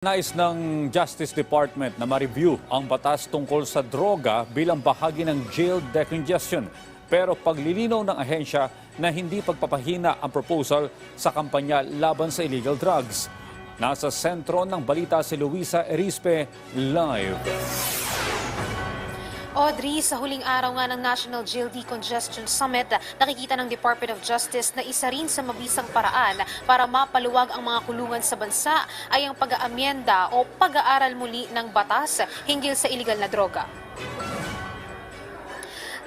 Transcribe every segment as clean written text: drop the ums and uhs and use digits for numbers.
Nais ng Justice Department na ma-review ang batas tungkol sa droga bilang bahagi ng jail decongestion. Pero paglilinaw ng ahensya na hindi pagpapahina ang proposal sa kampanya laban sa illegal drugs. Nasa sentro ng balita si Luisa Erispe, live. Audrey, sa huling araw nga ng National Jail Decongestion Summit, nakikita ng Department of Justice na isa rin sa mabisang paraan para mapaluwag ang mga kulungan sa bansa ay ang pag-aamyenda o pag-aaral muli ng batas hinggil sa illegal na droga.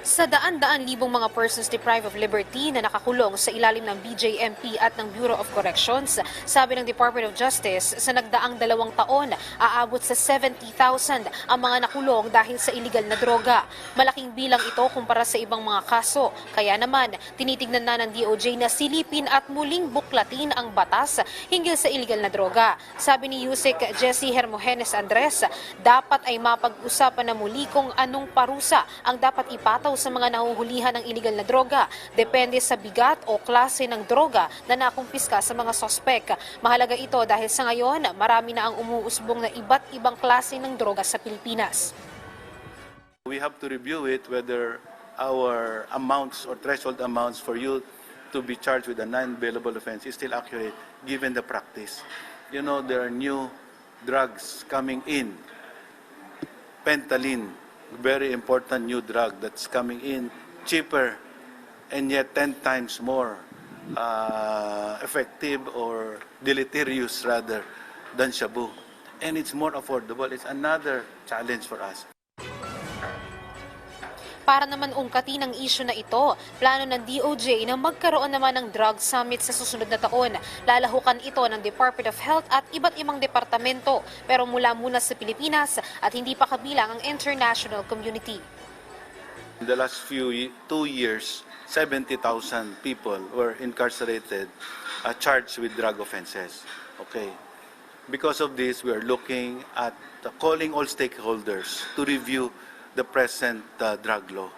Sa daan-daan libong mga persons deprived of liberty na nakakulong sa ilalim ng BJMP at ng Bureau of Corrections, sabi ng Department of Justice, sa nagdaang 2 taon, aabot sa 70,000 ang mga nakulong dahil sa illegal na droga. Malaking bilang ito kumpara sa ibang mga kaso. Kaya naman, tinitignan na ng DOJ na silipin at muling buklatin ang batas hinggil sa illegal na droga. Sabi ni Yusek Jesse Hermogenes Andres, dapat ay mapag-usapan na muli kung anong parusa ang dapat ipataw sa mga nahuhulihan ng illegal na droga. Depende sa bigat o klase ng droga na nakumpiska sa mga sospek. Mahalaga ito dahil sa ngayon, marami na ang umuusbong na iba't ibang klase ng droga sa Pilipinas. We have to review it whether our amounts or threshold amounts for you to be charged with a non-bailable offense is still accurate given the practice. You know, there are new drugs coming in. Fentanyl, very important new drug that's coming in, cheaper and yet 10 times more effective or deleterious rather than shabu. And it's more affordable. It's another challenge for us. Para naman ungkatin ang issue na ito, plano ng DOJ na magkaroon naman ng drug summit sa susunod na taon. Lalahukan ito ng Department of Health at iba't ibang departamento, pero mula sa Pilipinas at hindi pa kabilang ang international community. In the last 2 years, 70,000 people were incarcerated, charged with drug offenses. Okay. Because of this, we are looking at calling all stakeholders to review the present drug law.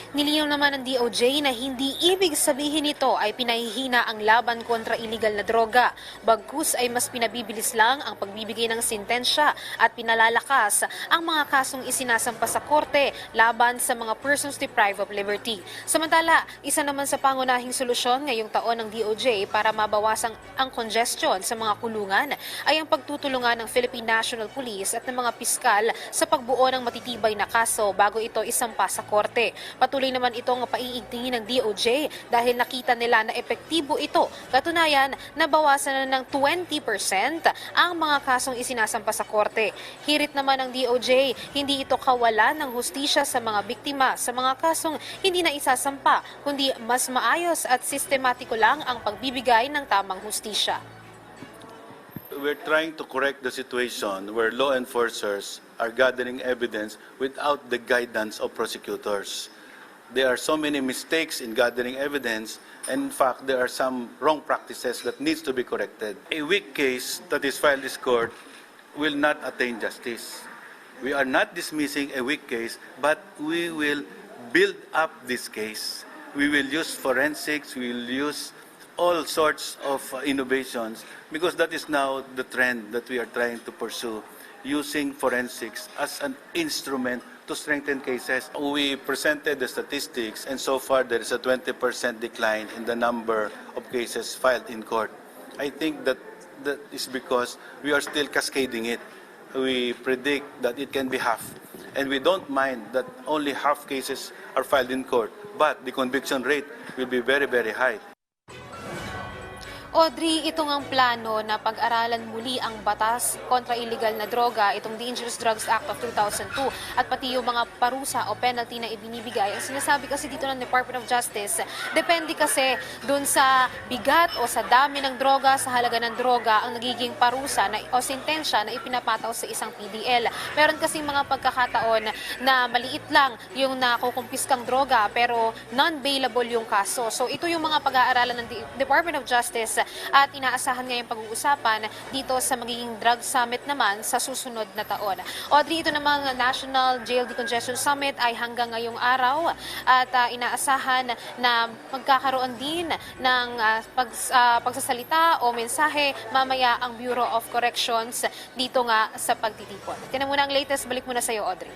Nilinaw naman ng DOJ na hindi ibig sabihin nito ay pinahihina ang laban kontra illegal na droga. Bagkus ay mas pinabibilis lang ang pagbibigay ng sentensya at pinalalakas ang mga kasong isinasampa sa korte laban sa mga persons deprived of liberty. Samantala, isa naman sa pangunahing solusyon ngayong taon ng DOJ para mabawasan ang congestion sa mga kulungan ay ang pagtutulungan ng Philippine National Police at ng mga piskal sa pagbuo ng matitibay na kaso bago ito isampa sa korte. Patuloy naman itong paiigtingin ng DOJ dahil nakita nila na epektibo ito. Katunayan, nabawasan na ng 20% ang mga kasong isinasampa sa korte. Hirit naman ng DOJ, hindi ito kawalan ng hustisya sa mga biktima sa mga kasong hindi na isasampa, kundi mas maayos at sistematiko lang ang pagbibigay ng tamang hustisya. We're trying to correct the situation where law enforcers are gathering evidence without the guidance of prosecutors. There are so many mistakes in gathering evidence, and in fact, there are some wrong practices that needs to be corrected. A weak case that is filed this court will not attain justice. We are not dismissing a weak case, but we will build up this case. We will use forensics, we will use all sorts of innovations, because that is now the trend that we are trying to pursue, using forensics as an instrument to strengthen cases. We presented the statistics, and so far there is a 20% decline in the number of cases filed in court. I think that is because we are still cascading it. We predict that it can be half, and we don't mind that only half cases are filed in court, but the conviction rate will be very, very high. Audrey, ito ang plano na pag-aralan muli ang batas kontra illegal na droga, itong Dangerous Drugs Act of 2002 at pati yung mga parusa o penalty na ibinibigay. Ang sinasabi kasi dito ng Department of Justice, depende kasi dun sa bigat o sa dami ng droga, sa halaga ng droga, ang nagiging parusa o sentensya na ipinapataw sa isang PDL. Meron kasing mga pagkakataon na maliit lang yung nakukumpiskang droga pero non-bailable yung kaso. So ito yung mga pag-aaralan ng Department of Justice at inaasahan ngayong pag-uusapan dito sa magiging drug summit naman sa susunod na taon. Audrey, ito namang National Jail Decongestion Summit ay hanggang ngayong araw at inaasahan na magkakaroon din ng pagsasalita o mensahe mamaya ang Bureau of Corrections dito nga sa pagtitipon. Tinan muna ang latest, balik muna sa iyo, Audrey.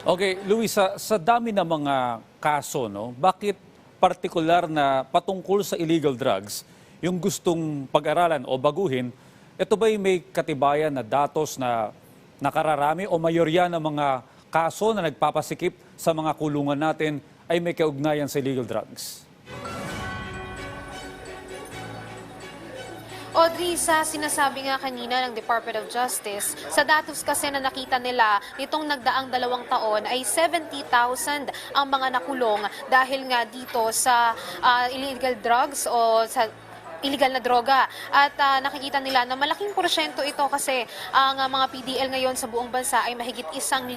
Okay, Luisa, sa dami ng mga kaso, no, bakit partikular na patungkol sa illegal drugs yung gustong pag-aralan o baguhin, ito ba'y may katibayan na datos na nakararami o mayorya ng mga kaso na nagpapasikip sa mga kulungan natin ay may kaugnayan sa illegal drugs? Audrey, sa sinasabi nga kanina ng Department of Justice, sa datos kasi na nakita nila nitong nagdaang 2 taon ay 70,000 ang mga nakulong dahil nga dito sa illegal drugs o sa illegal na droga. At nakikita nila na malaking porsyento ito kasi ang mga PDL ngayon sa buong bansa ay mahigit 100,000.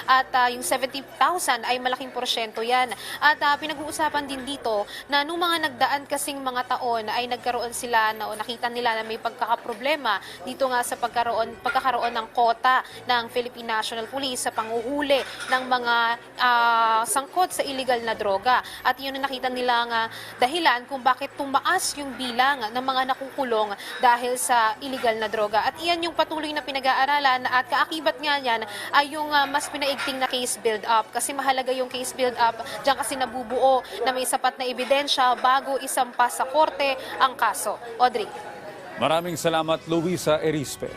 At yung 70,000 ay malaking porsyento yan. At pinag-uusapan din dito na nung mga nagdaan kasing mga taon ay nagkaroon sila na o nakita nila na may pagkakaproblema dito nga sa pagkakaroon ng kota ng Philippine National Police sa panguhuli ng mga sangkot sa illegal na droga. At yun ang nakita nila nga dahilan kung bakit tumaas yung bilang ng mga nakukulong dahil sa illegal na droga. At iyan yung patuloy na pinag-aaralan at kaakibat nga yan ay yung mas pinaigting na case build-up. Kasi mahalaga yung case build-up, diyan kasi nabubuo na may sapat na ebidensya bago isampa sa korte ang kaso. Audrey. Maraming salamat, Luisa Erispe.